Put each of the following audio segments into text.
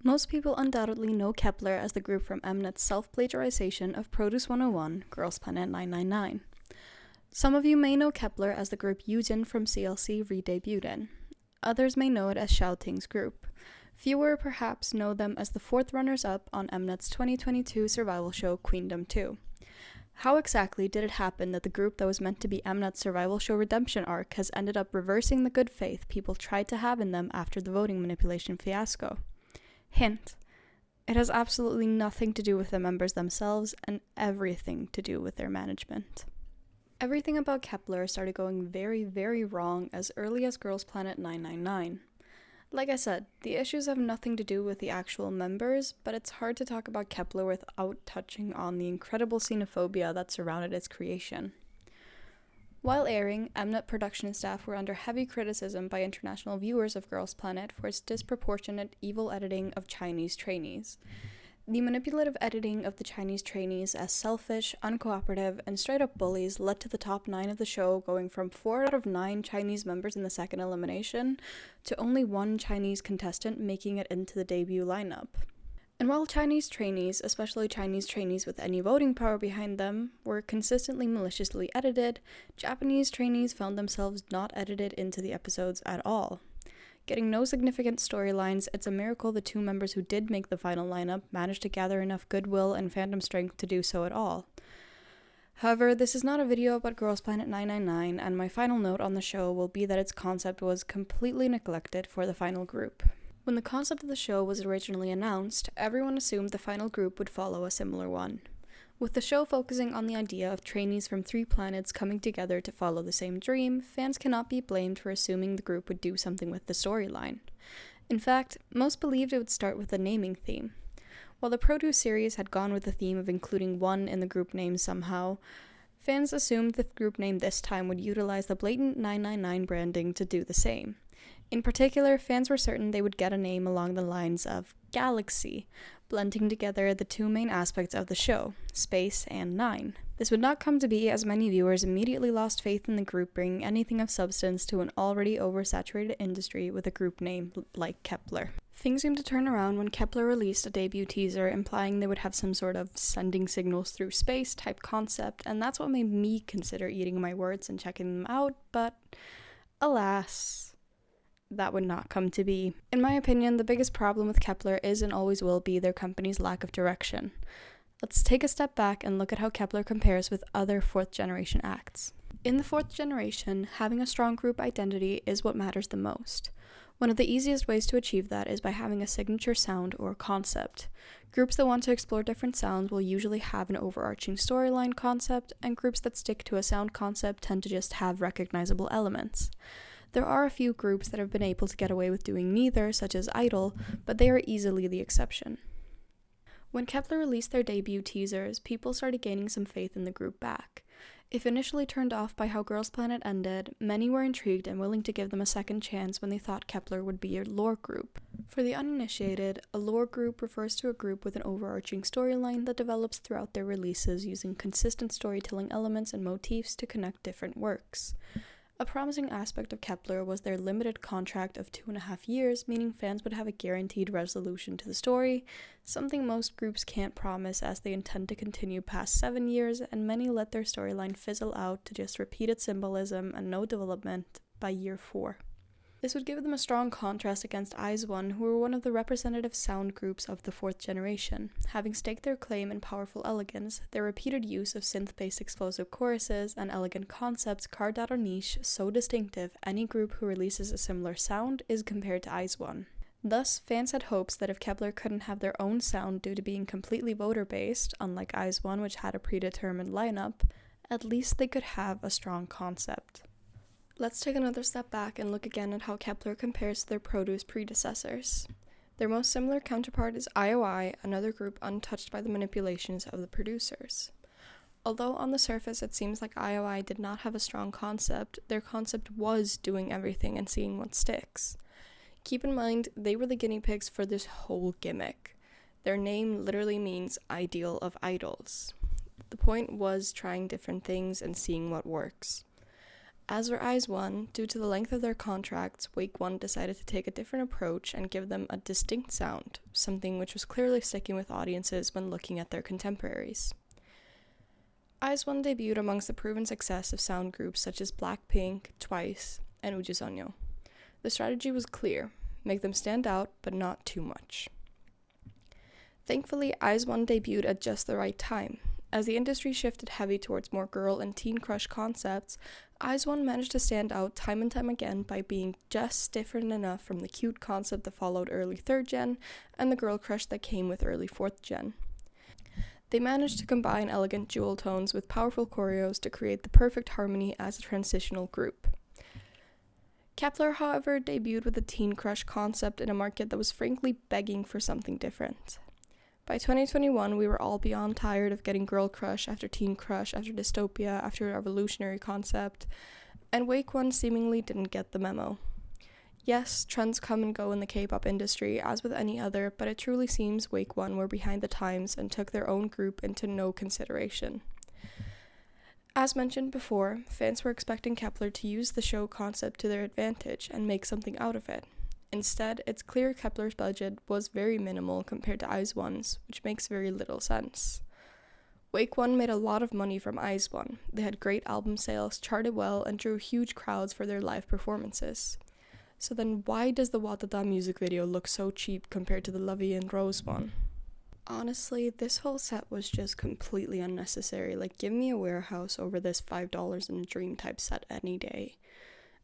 Most people undoubtedly know Kep1er as the group from Mnet's self-plagiarization of Produce 101, Girls Planet 999. Some of you may know Kep1er as the group Yujin from CLC re-debuted in. Others may know it as Xiaoting's group. Fewer perhaps know them as the fourth runners-up on Mnet's 2022 survival show Queendom 2. How exactly did it happen that the group that was meant to be Mnet's survival show redemption arc has ended up reversing the good faith people tried to have in them after the voting manipulation fiasco? Hint: it has absolutely nothing to do with the members themselves and everything to do with their management. Everything about Kep1er started going very, very wrong as early as Girls Planet 999. Like I said, the issues have nothing to do with the actual members, but it's hard to talk about Kep1er without touching on the incredible xenophobia that surrounded its creation. While airing, Mnet production staff were under heavy criticism by international viewers of Girls Planet for its disproportionate evil editing of Chinese trainees. The manipulative editing of the Chinese trainees as selfish, uncooperative, and straight-up bullies led to the top 9 of the show going from 4 out of 9 Chinese members in the second elimination to only 1 Chinese contestant making it into the debut lineup. And while Chinese trainees, especially Chinese trainees with any voting power behind them, were consistently maliciously edited, Japanese trainees found themselves not edited into the episodes at all. Getting no significant storylines, it's a miracle the 2 members who did make the final lineup managed to gather enough goodwill and fandom strength to do so at all. However, this is not a video about Girls Planet 999, and my final note on the show will be that its concept was completely neglected for the final group. When the concept of the show was originally announced, everyone assumed the final group would follow a similar one. With the show focusing on the idea of trainees from 3 planets coming together to follow the same dream, fans cannot be blamed for assuming the group would do something with the storyline. In fact, most believed it would start with a naming theme. While the Produce series had gone with the theme of including 1 in the group name somehow, fans assumed the group name this time would utilize the blatant 999 branding to do the same. In particular, fans were certain they would get a name along the lines of Galaxy, blending together the 2 main aspects of the show, space and 9. This would not come to be as many viewers immediately lost faith in the group bringing anything of substance to an already oversaturated industry with a group name like Kep1er. Things seemed to turn around when Kep1er released a debut teaser implying they would have some sort of sending signals through space type concept, and that's what made me consider eating my words and checking them out, but alas, that would not come to be. In my opinion, the biggest problem with Kep1er is and always will be their company's lack of direction. Let's take a step back and look at how Kep1er compares with other 4th generation acts. In the 4th generation, having a strong group identity is what matters the most. One of the easiest ways to achieve that is by having a signature sound or concept. Groups that want to explore different sounds will usually have an overarching storyline concept, and groups that stick to a sound concept tend to just have recognizable elements. There are a few groups that have been able to get away with doing neither, such as i-dle, but they are easily the exception. When Kep1er released their debut teasers, people started gaining some faith in the group back. If initially turned off by how Girls Planet ended, many were intrigued and willing to give them a second chance when they thought Kep1er would be a lore group. For the uninitiated, a lore group refers to a group with an overarching storyline that develops throughout their releases using consistent storytelling elements and motifs to connect different works. A promising aspect of Kep1er was their limited contract of 2.5 years, meaning fans would have a guaranteed resolution to the story, something most groups can't promise as they intend to continue past 7 years, and many let their storyline fizzle out to just repeated symbolism and no development by year 4. This would give them a strong contrast against i-dle, who were one of the representative sound groups of the 4th generation. Having staked their claim in powerful elegance, their repeated use of synth-based explosive choruses and elegant concepts carved out a niche so distinctive any group who releases a similar sound is compared to i-dle. Thus, fans had hopes that if Kep1er couldn't have their own sound due to being completely voter-based, unlike i-dle which had a predetermined lineup, at least they could have a strong concept. Let's take another step back and look again at how Kep1er compares to their Produce predecessors. Their most similar counterpart is IOI, another group untouched by the manipulations of the producers. Although on the surface it seems like IOI did not have a strong concept, their concept was doing everything and seeing what sticks. Keep in mind, they were the guinea pigs for this whole gimmick. Their name literally means ideal of idols. The point was trying different things and seeing what works. As for i-dle, due to the length of their contracts, ckb1er decided to take a different approach and give them a distinct sound, something which was clearly sticking with audiences when looking at their contemporaries. i-dle debuted amongst the proven success of sound groups such as Blackpink, Twice, and Ujusonyo. The strategy was clear: make them stand out, but not too much. Thankfully, i-dle debuted at just the right time. As the industry shifted heavy towards more girl and teen crush concepts, i-dle managed to stand out time and time again by being just different enough from the cute concept that followed early 3rd gen and the girl crush that came with early 4th gen. They managed to combine elegant jewel tones with powerful choreos to create the perfect harmony as a transitional group. Kep1er, however, debuted with a teen crush concept in a market that was frankly begging for something different. By 2021, we were all beyond tired of getting girl crush after teen crush after dystopia after a revolutionary concept, and ckb1er seemingly didn't get the memo. Yes, trends come and go in the K-pop industry, as with any other, but it truly seems ckb1er were behind the times and took their own group into no consideration. As mentioned before, fans were expecting Kep1er to use the show concept to their advantage and make something out of it. Instead, it's clear Kep1er's budget was very minimal compared to i-dle's, which makes very little sense. ckb1er made a lot of money from i-dle. They had great album sales, charted well, and drew huge crowds for their live performances. So then why does the wadada music video look so cheap compared to the Lovey and Rose one? Honestly, this whole set was just completely unnecessary. Like, give me a warehouse over this $5 in a dream type set any day.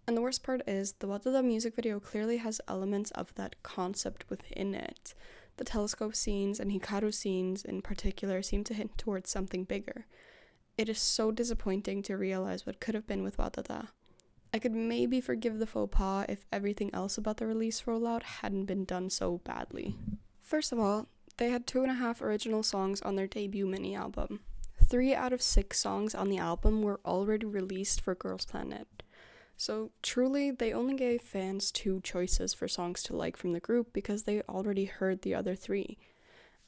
And the worst part is, the wadada music video clearly has elements of that concept within it. The telescope scenes and Hikaru scenes in particular seem to hint towards something bigger. It is so disappointing to realize what could have been with wadada. I could maybe forgive the faux pas if everything else about the release rollout hadn't been done so badly. First of all, they had 2.5 original songs on their debut mini-album. 3 out of 6 songs on the album were already released for Girls Planet. So truly, they only gave fans 2 choices for songs to like from the group because they already heard the other 3.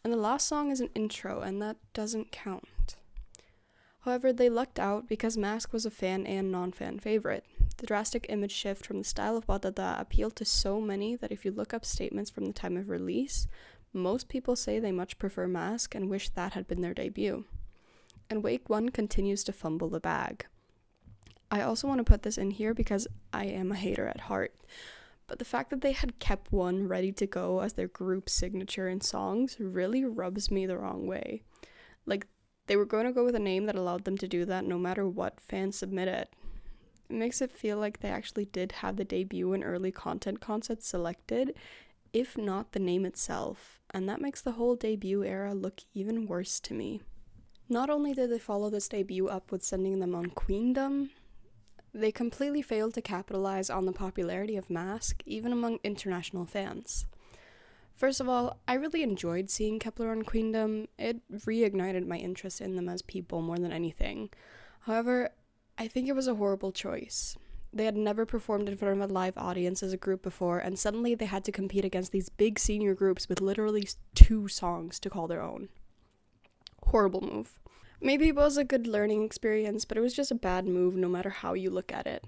And the last song is an intro, and that doesn't count. However, they lucked out because Mask was a fan and non-fan favorite. The drastic image shift from the style of wadada appealed to so many that if you look up statements from the time of release, most people say they much prefer Mask and wish that had been their debut. And ckb1er continues to fumble the bag. I also want to put this in here because I am a hater at heart, but the fact that they had Kep1er ready to go as their group signature in songs really rubs me the wrong way. Like, they were going to go with a name that allowed them to do that no matter what fans submitted. It makes it feel like they actually did have the debut and early content concepts selected, if not the name itself, and that makes the whole debut era look even worse to me. Not only did they follow this debut up with sending them on Queendom, they completely failed to capitalize on the popularity of Mask, even among international fans. First of all, I really enjoyed seeing Kep1er on Queendom. It reignited my interest in them as people more than anything. However, I think it was a horrible choice. They had never performed in front of a live audience as a group before, and suddenly they had to compete against these big senior groups with literally 2 songs to call their own. Horrible move. Maybe it was a good learning experience, but it was just a bad move no matter how you look at it.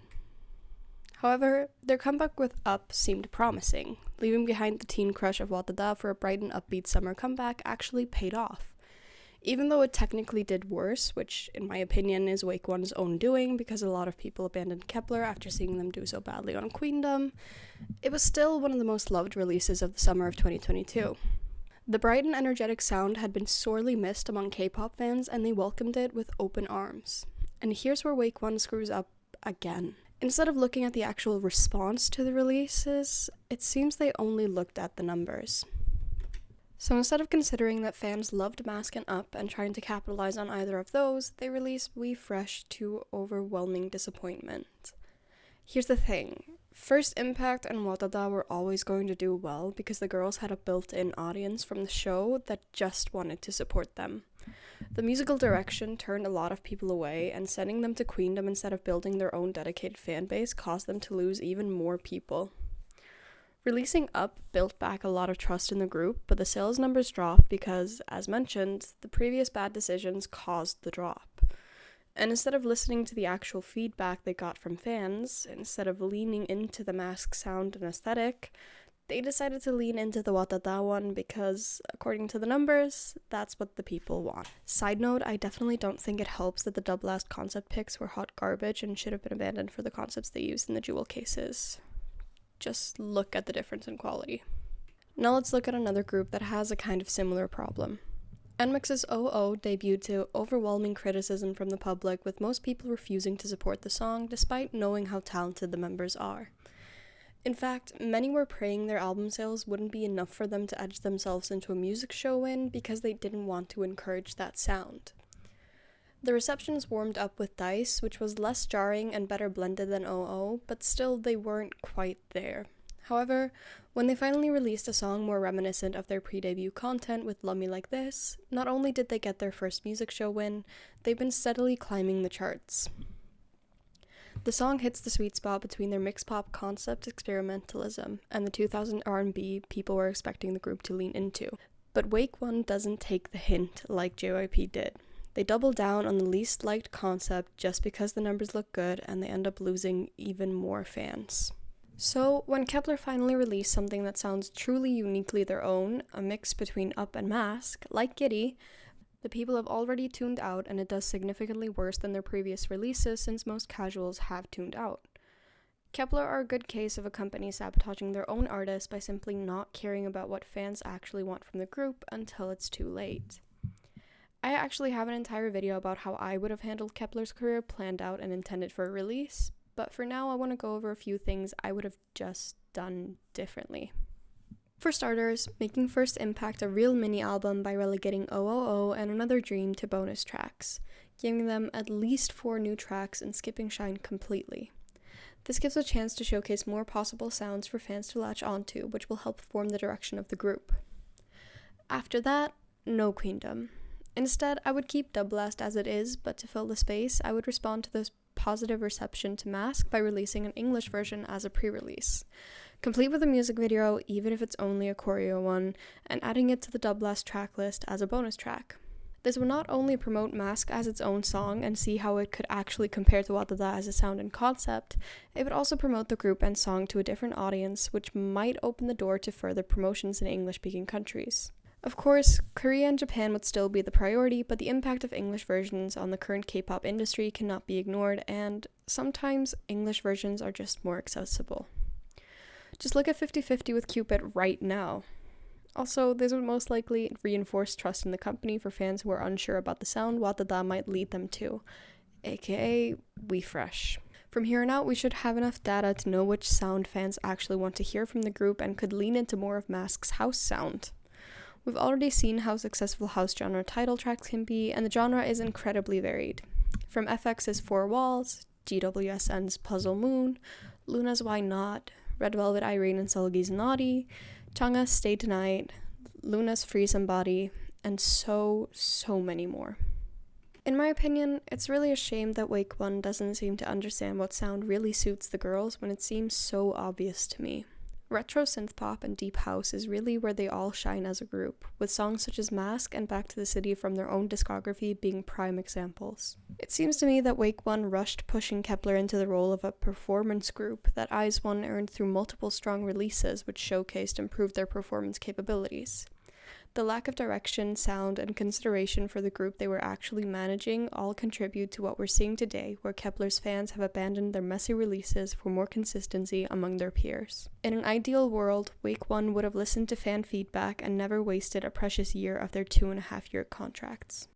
However, their comeback with Up seemed promising. Leaving behind the teen crush of wadada for a bright and upbeat summer comeback actually paid off. Even though it technically did worse, which in my opinion is ckb1er's own doing because a lot of people abandoned Kep1er after seeing them do so badly on Queendom, it was still one of the most loved releases of the summer of 2022. The bright and energetic sound had been sorely missed among K-pop fans, and they welcomed it with open arms. And here's where ckb1er screws up again. Instead of looking at the actual response to the releases, it seems they only looked at the numbers. So instead of considering that fans loved Mask and Up and trying to capitalize on either of those, they released We Fresh to overwhelming disappointment. Here's the thing. First Impact and wadada were always going to do well because the girls had a built-in audience from the show that just wanted to support them. The musical direction turned a lot of people away, and sending them to Queendom instead of building their own dedicated fan base caused them to lose even more people. Releasing Up built back a lot of trust in the group, but the sales numbers dropped because, as mentioned, the previous bad decisions caused the drop. And instead of listening to the actual feedback they got from fans, instead of leaning into the mask sound and aesthetic, they decided to lean into the Watada one because, according to the numbers, that's what the people want. Side note, I definitely don't think it helps that the double-last concept picks were hot garbage and should have been abandoned for the concepts they used in the jewel cases. Just look at the difference in quality. Now let's look at another group that has a kind of similar problem. NMIX's OO debuted to overwhelming criticism from the public, with most people refusing to support the song despite knowing how talented the members are. In fact, many were praying their album sales wouldn't be enough for them to edge themselves into a music show win because they didn't want to encourage that sound. The receptions warmed up with Dice, which was less jarring and better blended than OO, but still they weren't quite there. However, when they finally released a song more reminiscent of their pre-debut content with Love Me Like This, not only did they get their first music show win, they've been steadily climbing the charts. The song hits the sweet spot between their mixed pop concept experimentalism and the 2000 R&B people were expecting the group to lean into. But ckb1er doesn't take the hint like JYP did. They double down on the least liked concept just because the numbers look good, and they end up losing even more fans. So, when Kep1er finally released something that sounds truly uniquely their own, a mix between Up and Mask, like Giddy, the people have already tuned out, and it does significantly worse than their previous releases since most casuals have tuned out. Kep1er are a good case of a company sabotaging their own artists by simply not caring about what fans actually want from the group until it's too late. I actually have an entire video about how I would have handled Kep1er's career planned out and intended for a release, but for now I want to go over a few things I would have just done differently. For starters, making First Impact a real mini-album by relegating OOO and Another Dream to bonus tracks, giving them at least 4 new tracks and skipping Shine completely. This gives a chance to showcase more possible sounds for fans to latch onto, which will help form the direction of the group. After that, no Queendom. Instead, I would keep Double Last as it is, but to fill the space, I would respond to this positive reception to Mask by releasing an English version as a pre-release, complete with a music video, even if it's only a choreo one, and adding it to the Double Last track list as a bonus track. This would not only promote Mask as its own song and see how it could actually compare to Watada as a sound and concept, it would also promote the group and song to a different audience, which might open the door to further promotions in English-speaking countries. Of course, Korea and Japan would still be the priority, but the impact of English versions on the current K-pop industry cannot be ignored, and sometimes English versions are just more accessible. Just look at 50/50 with Cupid right now. Also, this would most likely reinforce trust in the company for fans who are unsure about the sound Watada might lead them to, aka We Fresh. From here on out, we should have enough data to know which sound fans actually want to hear from the group and could lean into more of Mask's house sound. We've already seen how successful house genre title tracks can be, and the genre is incredibly varied. From FX's Four Walls, GWSN's Puzzle Moon, Luna's Why Not, Red Velvet Irene and Seulgi's Naughty, Changa's Stay Tonight, Luna's Free Somebody, and so many more. In my opinion, it's really a shame that ckb1er doesn't seem to understand what sound really suits the girls when it seems so obvious to me. Retro synthpop and deep house is really where they all shine as a group, with songs such as Mask and Back to the City from their own discography being prime examples. It seems to me that ckb1er rushed pushing Kep1er into the role of a performance group that IZ*ONE earned through multiple strong releases which showcased improved their performance capabilities. The lack of direction, sound, and consideration for the group they were actually managing all contribute to what we're seeing today, where Kep1er's fans have abandoned their messy releases for more consistency among their peers. In an ideal world, ckb1er would have listened to fan feedback and never wasted a precious year of their 2.5-year contracts.